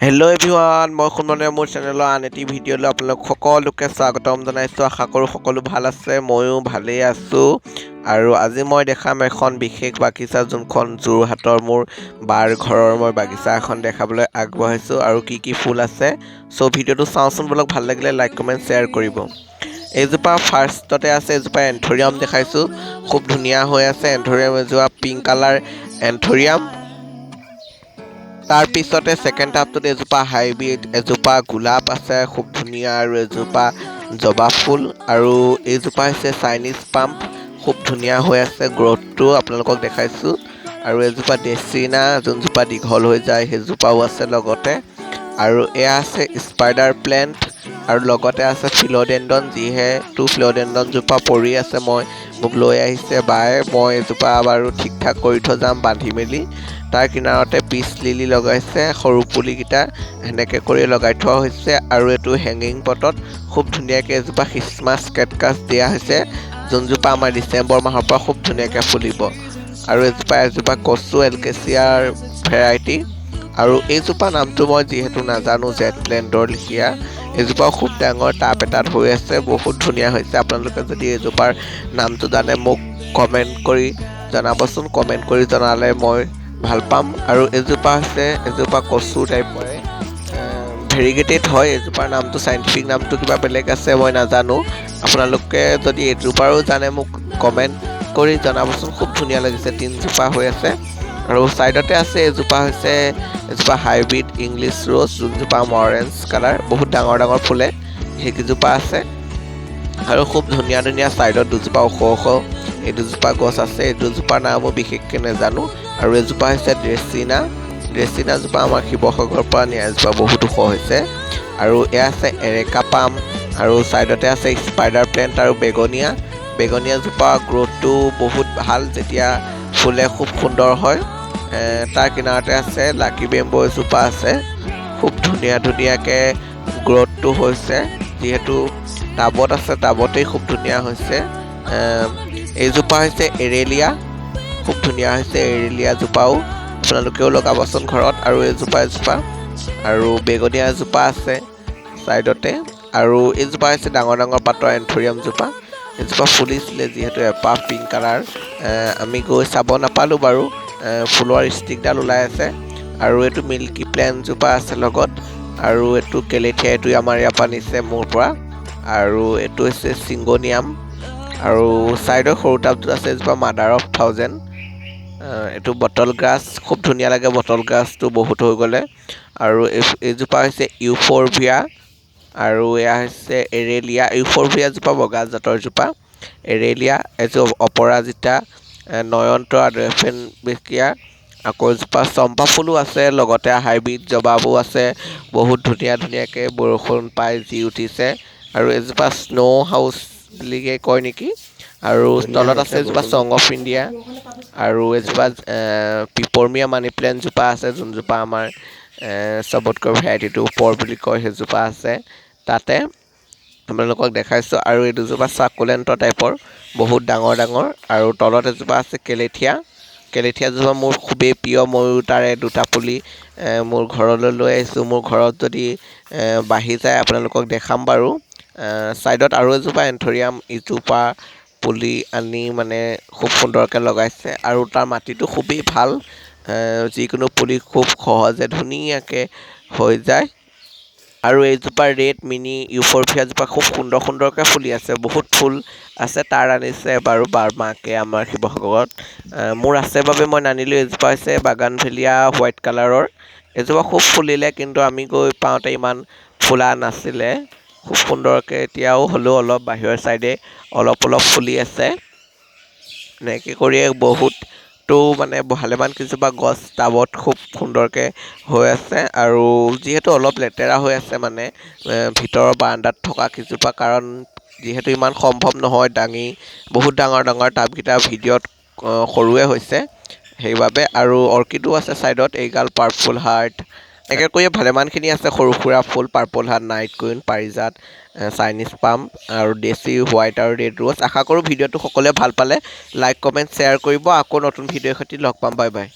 Hello' everyone, মই সুমনে মোৰ চেনেলৰ আন এটি ভিডিঅ'লৈ আপোনালোক সকলোকে স্বাগতম জনাইছোঁ। আশা কৰোঁ সকলো ভাল আছে, ময়ো ভালেই আছোঁ। আৰু আজি মই দেখাম এখন বিশেষ বাগিচা, যোনখন যোৰহাটৰ মোৰ বাৰ ঘৰৰ মই বাগিচা এখন দেখাবলৈ আগবঢ়াইছোঁ আৰু কি কি ফুল আছে। চ' ভিডিঅ'টো চাওঁচোন বলক, ভাল লাগিলে লাইক কমেণ্ট শ্বেয়াৰ কৰিব। এইজোপা ফাৰ্ষ্টতে আছে, এজোপা এন্থৰিয়াম দেখাইছোঁ, খুব ধুনীয়া হৈ আছে। এন্থৰিয়াম এজোপা পিংক কালাৰ এন্থৰিয়াম। তাৰপিছতে ছেকেণ্ড টাবটোত এজোপা হাইব্ৰিড, এজোপা গোলাপ আছে খুব ধুনীয়া, আৰু এজোপা জবা ফুল, আৰু এইজোপা হৈছে চাইনিজ পাম্প, খুব ধুনীয়া হৈ আছে। গ্ৰথটো আপোনালোকক দেখাইছোঁ। আৰু এজোপা ডেচিনা, যোনজোপা দীঘল হৈ যায় সেইজোপাও আছে লগতে। আৰু এয়া আছে স্পাইডাৰ প্লেণ্ট, আৰু লগতে আছে ফিল'ডেণ্ডন, যিহেতু ফিল'ডেণ্ডনজোপা পৰি আছে, মোক লৈ আহিছে বায়ে। মই এজোপা বাৰু ঠিক ঠাক কৰি থৈ যাম বান্ধি মেলি। তাৰ কিনাৰতে পিচ লিলি লগাইছে, সৰু পুলিকেইটা সেনেকৈ কৰি লগাই থোৱা হৈছে। আৰু এইটো হেংগিং পটত খুব ধুনীয়াকৈ এজোপা খ্ৰীষ্টমাছ কেটকাছ দিয়া হৈছে, যোনজোপা আমাৰ ডিচেম্বৰ মাহৰ পৰা খুব ধুনীয়াকৈ ফুলিব। আৰু এজোপা কচু এলকেচিয়াৰ ভেৰাইটি, আৰু এইজোপা নামটো মই যিহেতু নাজানো, জেড প্লেণ্টৰ লেখীয়া। এইজোপাও খুব ডাঙৰ টাব এটাত হৈ আছে, বহুত ধুনীয়া হৈছে। আপোনালোকে যদি এইজোপাৰ নামটো জানে মোক কমেণ্ট কৰি জনাবচোন, কমেণ্ট কৰি জনালে মই ভাল পাম। আৰু এজোপা হৈছে এজোপা কচু টাইপৰে, ভেৰিগেটেড হয়। এজোপাৰ নামটো চাইণ্টিফিক নামটো কিবা বেলেগ আছে, মই নাজানো। আপোনালোকে যদি এইজোপাৰো জানে মোক কমেণ্ট কৰি জনাবচোন। খুব ধুনীয়া লাগিছে, 3জোপা হৈ আছে। আৰু ছাইডতে আছে এজোপা হাইব্ৰিড ইংলিছ ৰ'জ, যোনজোপা অৰেঞ্জ কালাৰ, বহুত ডাঙৰ ডাঙৰ ফুলে, সেইকেইজোপা আছে। আৰু খুব ধুনীয়া ধুনীয়া ছাইডত দুজোপা ওখ ওখ এই দুজোপা গছ আছে। এই দুজোপাৰ নামো বিশেষকৈ নাজানো। আৰু এজোপা হৈছে ড্ৰেচিনাজোপা আমাৰ শিৱসাগৰৰ পৰা নিয়া এজোপা, বহুত ওখ হৈছে। আৰু এয়া আছে এৰেকা পাম, আৰু ছাইডতে আছে স্পাইডাৰ প্লেণ্ট আৰু বেগনীয়াজোপা গ্ৰথটো বহুত ভাল, যেতিয়া ফুলে খুব সুন্দৰ হয়। তাৰ কিনাৰতে আছে লাকি বেম্বো এজোপা আছে, খুব ধুনীয়াকৈ গ্ৰথটো হৈছে, যিহেতু টাবত আছে, টাবতেই খুব ধুনীয়া হৈছে। এইজোপা হৈছে এৰেলীয়া, খুব ধুনীয়া হৈছে এৰেলীয়াজোপাও, আপোনালোকেও লগাবচোন ঘৰত। আৰু এজোপা আৰু বেগনীয়া এজোপা আছে ছাইডতে। আৰু এইজোপা হৈছে ডাঙৰ ডাঙৰ পাতৰ এন্থৰিয়ামজোপা। এজোপা ফুলিছিলে, যিহেতু এপাহ পিংক কালাৰ, আমি গৈ চাব নাপালোঁ বাৰু। ফুলৰ ষ্টিকডাল ওলাই আছে। আৰু এইটো মিল্কী প্লেণ্টজোপা আছে লগত। আৰু এইটো কেলেথিয়া, এইটো আমাৰ ইয়াৰ পৰা নিছে মোৰ পৰা। আৰু এইটো হৈছে চিংগনিয়াম। আৰু ছাইডৰ সৰু টাবটোত আছে এজোপা মাদাৰ অফ থাউজেণ্ড, এইটো বটল গ্ৰাছ, খুব ধুনীয়া লাগে বটল গ্ৰাছটো বহুত হৈ গ'লে। আৰু এইজোপা হৈছে ইউফৰভিয়া, আৰু এয়া হৈছে এৰেলীয়া। ইউফৰভিয়াজোপা বগা জাতৰজোপা, এৰেলীয়া এজোপা অপৰাজিতা, নয়নতৰা, ড্ৰেফেনবেকিয়া। আকৌ এজোপা চম্পা ফুলো আছে, লগতে হাইব্ৰিড জবাবো আছে, বহুত ধুনীয়াকৈ বৰষুণ পাই জি উঠিছে। আৰু এজোপা স্ন' হাউচ বুলিকে কয় নেকি। আৰু তলত আছে এজোপা ছং অফ ইণ্ডিয়া, আৰু এজোপা পিপৰমিয়া মানি প্লেণ্টজোপা আছে, যোনজোপা আমাৰ চবতকৈ ভেৰাইটিটো ওপৰ বুলি কয়, সেইজোপা আছে তাতে, আপোনালোকক দেখাইছোঁ। আৰু এই দুজোপা চাকুলেণ্টৰ টাইপৰ, বহুত ডাঙৰ ডাঙৰ। আৰু তলত এজোপা আছে কেলেথিয়াজোপা মোৰ খুবেই প্ৰিয়, ময়ো তাৰে দুটা পুলি মোৰ ঘৰলৈ লৈ আহিছোঁ। মোৰ ঘৰত যদি বাঢ়ি যায় আপোনালোকক দেখাম বাৰু। ছাইডত আৰু এজোপা এন্থৰিয়াম, ইজোপা পুলি আনি মানে খুব সুন্দৰকৈ লগাইছে। আৰু তাৰ মাটিটো খুবেই ভাল, যিকোনো পুলি খুব সহজে ধুনীয়াকৈ হৈ যায়। আৰু এইজোপা ৰেড মিনি ইউফৰভিয়াজোপা খুব সুন্দৰকৈ ফুলি আছে, বহুত ফুল আছে। তাৰ আনিছে বাৰু মাকে আমাৰ শিৱসাগৰত, মোৰ আছে বাবে মই নানিলোঁ। এজোপা হৈছে বাগানভেলিয়া হোৱাইট কালাৰৰ, এজোপা খুব ফুলিলে, কিন্তু আমি গৈ পাওঁতে ইমান ফুলা নাছিলে খুব সুন্দৰকৈ। এতিয়াও হ'লেও অলপ বাহিৰৰ ছাইডে অলপ ফুলি আছে। এনেকৈ কৰিয়ে বহুতো মানে ভালেমান কেইজোপা গছ টাবত খুব সুন্দৰকৈ হৈ আছে। আৰু যিহেতু অলপ লেতেৰা হৈ আছে, মানে ভিতৰৰ বাৰান্দাত থকা কেইজোপা, কাৰণ যিহেতু ইমান সম্ভৱ নহয় দাঙি, বহুত ডাঙৰ ডাঙৰ টাবকেইটা ভিডিঅ'ত সৰুৱে হৈছে সেইবাবে। আৰু অৰ্কিডো আছে ছাইডত, এইগাল পাৰ্পল হাৰ্ট, এনেকৈ কৰিয়ে ভালেমানখিনি আছে সৰু সুৰা ফুল, পাৰ্পল হাৰ্ট, নাইট কুইন, পাৰিজাত, চাইনিজ পাম, আৰু দেশী হোৱাইট আৰু ৰেড ৰ'জ। আশা কৰোঁ ভিডিঅ'টো সকলোৱে ভাল পালে লাইক কমেণ্ট শ্বেয়াৰ কৰিব। আকৌ নতুন ভিডিঅ'ৰ সৈতে লগ পাম, বাই বাই।